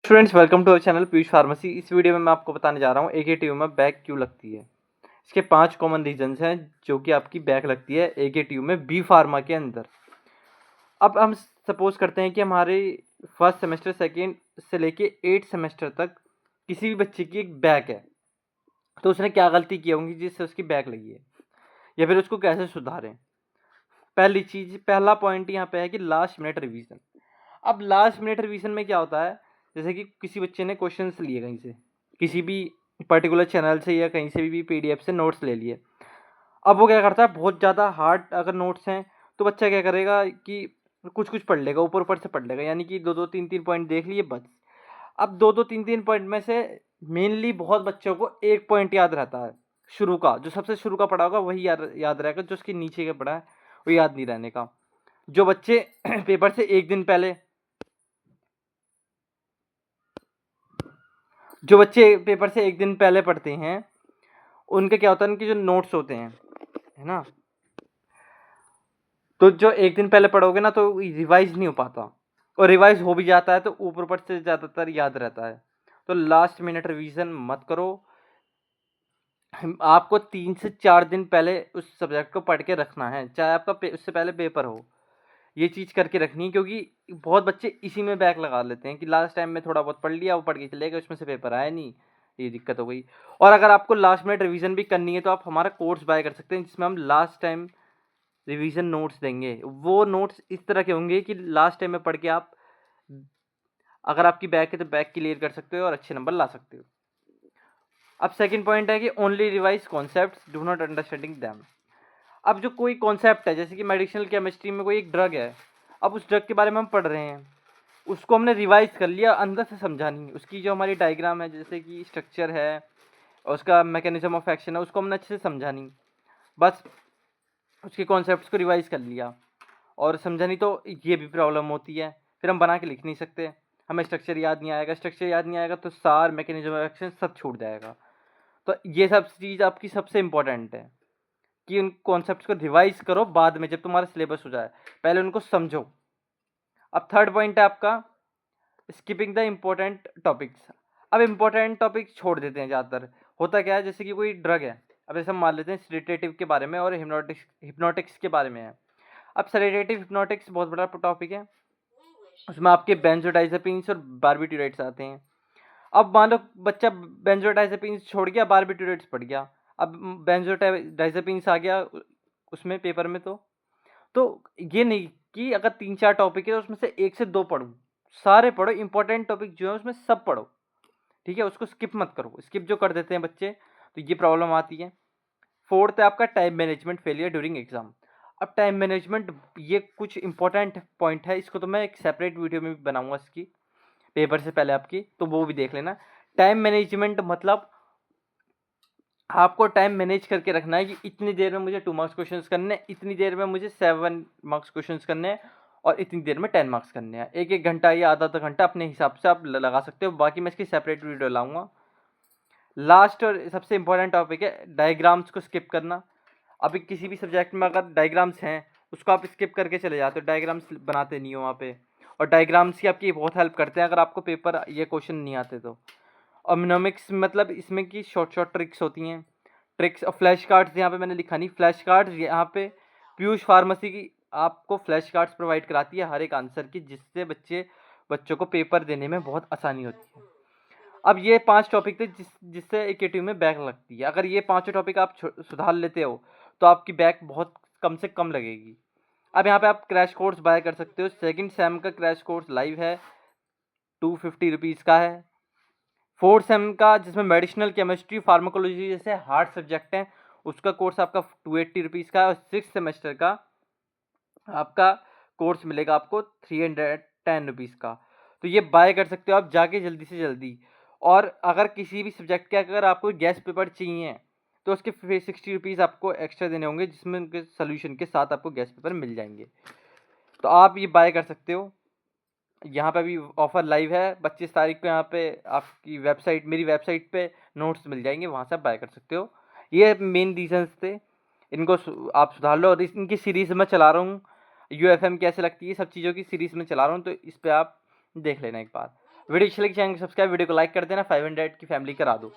Students welcome to our channel Piyush pharmacy. इस video में मैं आपको बताने जा रहा हूँ AKTU में बैक क्यों लगती है। इसके 5 कॉमन रीजंस हैं जो कि आपकी बैक लगती है AKTU में बी फार्मा के अंदर। अब हम सपोज करते हैं कि हमारे फर्स्ट सेमेस्टर सेकेंड से लेके 8 सेमेस्टर तक किसी भी बच्चे की एक बैक है, तो उसने क्या गलती की होंगी जिससे उसकी बैक लगी है, या फिर उसको कैसे सुधारें। पहला पॉइंट यहाँ पे है कि लास्ट मिनट रिवीजन। अब लास्ट मिनट रिवीजन में क्या होता है, जैसे कि किसी बच्चे ने क्वेश्चंस लिए कहीं से, किसी भी पर्टिकुलर चैनल से या कहीं से भी PDF से नोट्स ले लिए। अब वो क्या करता है, बहुत ज़्यादा हार्ड अगर नोट्स हैं तो बच्चा क्या करेगा कि कुछ कुछ पढ़ लेगा, ऊपर ऊपर से पढ़ लेगा, यानी कि 2-2 3-3 पॉइंट देख लिए बस। अब 2-2 3-3 पॉइंट में से मेनली बहुत बच्चों को एक पॉइंट याद रहता है, शुरू का, जो सबसे शुरू का पढ़ा होगा वही याद रहेगा, जो उसके नीचे का पढ़ा है वो याद नहीं रहने का। जो बच्चे पेपर से एक दिन पहले पढ़ते हैं उनके क्या होता है, उनके जो नोट्स होते हैं, है ना, तो जो एक दिन पहले पढ़ोगे ना तो रिवाइज नहीं हो पाता, और रिवाइज हो भी जाता है तो ऊपर ऊपर से ज़्यादातर याद रहता है। तो लास्ट मिनट रिवीजन मत करो। आपको 3 से 4 दिन पहले उस सब्जेक्ट को पढ़ के रखना है, चाहे आपका उससे पहले पेपर हो। ये चीज़ करके रखनी है, क्योंकि बहुत बच्चे इसी में बैक लगा लेते हैं कि लास्ट टाइम में थोड़ा बहुत पढ़ लिया, वो पढ़ के चले गए, उसमें से पेपर आया नहीं, ये दिक्कत हो गई। और अगर आपको लास्ट मिनट रिवीजन भी करनी है तो आप हमारा कोर्स बाय कर सकते हैं, जिसमें हम लास्ट टाइम रिवीजन नोट्स देंगे। वो नोट्स इस तरह के होंगे कि लास्ट टाइम में पढ़ के आप, अगर आपकी बैक है तो बैक क्लियर कर सकते हो और अच्छे नंबर ला सकते हो। अब सेकंड पॉइंट है कि only revise concepts, do not understanding them. अब जो कोई कॉन्सेप्ट है, जैसे कि मेडिसिनल केमिस्ट्री में कोई एक ड्रग है, अब उस ड्रग के बारे में हम पढ़ रहे हैं, उसको हमने रिवाइज कर लिया, अंदर से समझा नहीं। उसकी जो हमारी डायग्राम है, जैसे कि स्ट्रक्चर है और उसका मैकेनिज्म ऑफ एक्शन है, उसको हमने अच्छे से समझा नहीं, बस उसके कॉन्सेप्ट्स को रिवाइज कर लिया और समझा नहीं, तो ये भी प्रॉब्लम होती है। फिर हम बना के लिख नहीं सकते, हमें स्ट्रक्चर याद नहीं आएगा, स्ट्रक्चर याद नहीं आएगा तो सार मैकेनिज्म ऑफ एक्शन सब छूट जाएगा। तो ये सब चीज़ आपकी सबसे इम्पोर्टेंट है कि उन कॉन्सेप्ट्स को रिवाइज करो बाद में, जब तुम्हारा सिलेबस हो जाए, पहले उनको समझो। अब थर्ड पॉइंट है आपका स्किपिंग द इम्पोर्टेंट टॉपिक्स। अब इम्पोर्टेंट टॉपिक्स छोड़ देते हैं ज़्यादातर। होता क्या है, जैसे कि कोई ड्रग है, अब जैसे हम मान लेते हैं सेडेटिव के बारे में और हिप्नोटिक्स के बारे में है। अब सेडेटिव हिप्नोटिक्स बहुत बड़ा टॉपिक है, उसमें आपके बेंजोडाइजेपिन्स और बार्बिट्यूरेट्स आते हैं। अब मान लो बच्चा बेंजोडाइजेपिन्स छोड़ गया, बार्बिट्यूरेट्स पढ़ गया, अब बेंजोडाइजेपिन्स आ गया उसमें पेपर में, तो ये नहीं कि अगर 3-4 टॉपिक है तो उसमें से 1 से 2 पढ़ो, सारे पढ़ो, इंपॉर्टेंट टॉपिक जो है उसमें सब पढ़ो, ठीक है, उसको स्किप मत करो। स्किप जो कर देते हैं बच्चे तो ये प्रॉब्लम आती है। फोर्थ है आपका time management failure during exam. अब टाइम मैनेजमेंट, ये कुछ इंपॉर्टेंट पॉइंट है, इसको तो मैं एक सेपरेट वीडियो में भी बनाऊंगा इसकी, पेपर से पहले आपकी, तो वो भी देख लेना। टाइम मैनेजमेंट मतलब आपको टाइम मैनेज करके रखना है कि इतनी देर में मुझे 2 मार्क्स क्वेश्चंस करने हैं, इतनी देर में मुझे 7 मार्क्स क्वेश्चंस करने हैं, और इतनी देर में 10 मार्क्स करने हैं। एक घंटा या आधा घंटा अपने हिसाब से आप लगा सकते हो, बाकी मैं इसकी सेपरेट वीडियो लाऊंगा। लास्ट और सबसे इंपॉर्टेंट टॉपिक है डायग्राम्स को स्किप करना। अभी किसी भी सब्जेक्ट में अगर डायग्राम्स हैं उसको आप स्किप करके चले जाते हो, डायग्राम्स बनाते नहीं हो वहाँ पे, और डायग्राम्स ही आपकी बहुत हेल्प करते हैं अगर आपको पेपर ये क्वेश्चन नहीं आते तो। और मिनोमिक्स मतलब इसमें की शॉर्ट शॉर्ट ट्रिक्स होती हैं, ट्रिक्स और फ्लैश कार्ड्स यहाँ पे मैंने लिखा नहीं, फ्लैश कार्ड्स यहाँ पे पीयूष फार्मेसी की आपको फ्लैश कार्ड्स प्रोवाइड कराती है हर एक आंसर की, जिससे बच्चों को पेपर देने में बहुत आसानी होती है। अब ये 5 टॉपिक थे जिससे AKTU में बैक लगती है। अगर ये पाँचों टॉपिक आप सुधार लेते हो तो आपकी बैक बहुत कम से कम लगेगी। अब यहाँ पे आप क्रैश कोर्स बाय कर सकते हो। सेकंड सेम का क्रैश कोर्स लाइव है, 250 रुपीज़ का है। फोर्थ सेम का, जिसमें मेडिसिनल केमिस्ट्री फार्माकोलॉजी जैसे हार्ड सब्जेक्ट हैं, उसका कोर्स आपका 280 रुपीज़ का है। और 6 सेमेस्टर का आपका कोर्स मिलेगा आपको 310 रुपीज़ का। तो ये बाय कर सकते हो आप जाके जल्दी से जल्दी। और अगर किसी भी सब्जेक्ट के अगर आपको गेस्ट पेपर चाहिए तो उसके 60 रुपीज़ आपको एक्स्ट्रा देने होंगे, जिसमें उनके सोल्यूशन के साथ आपको गेस्ट पेपर मिल जाएंगे। तो आप ये बाय कर सकते हो। यहाँ पे भी ऑफर लाइव है, 25 तारीख को यहाँ पे आपकी वेबसाइट, मेरी वेबसाइट पे नोट्स मिल जाएंगे, वहाँ से आप बाय कर सकते हो। ये मेन रीजंस थे, इनको आप सुधार लो। और इनकी सीरीज़ मैं चला रहा हूँ, UFM कैसे लगती है, सब चीज़ों की सीरीज़ में चला रहा हूँ, तो इस पर आप देख लेना एक बार। वीडियो अच्छी लगी चैनल को सब्सक्राइब, वीडियो को लाइक कर देना, 500 की फैमिली करा दो।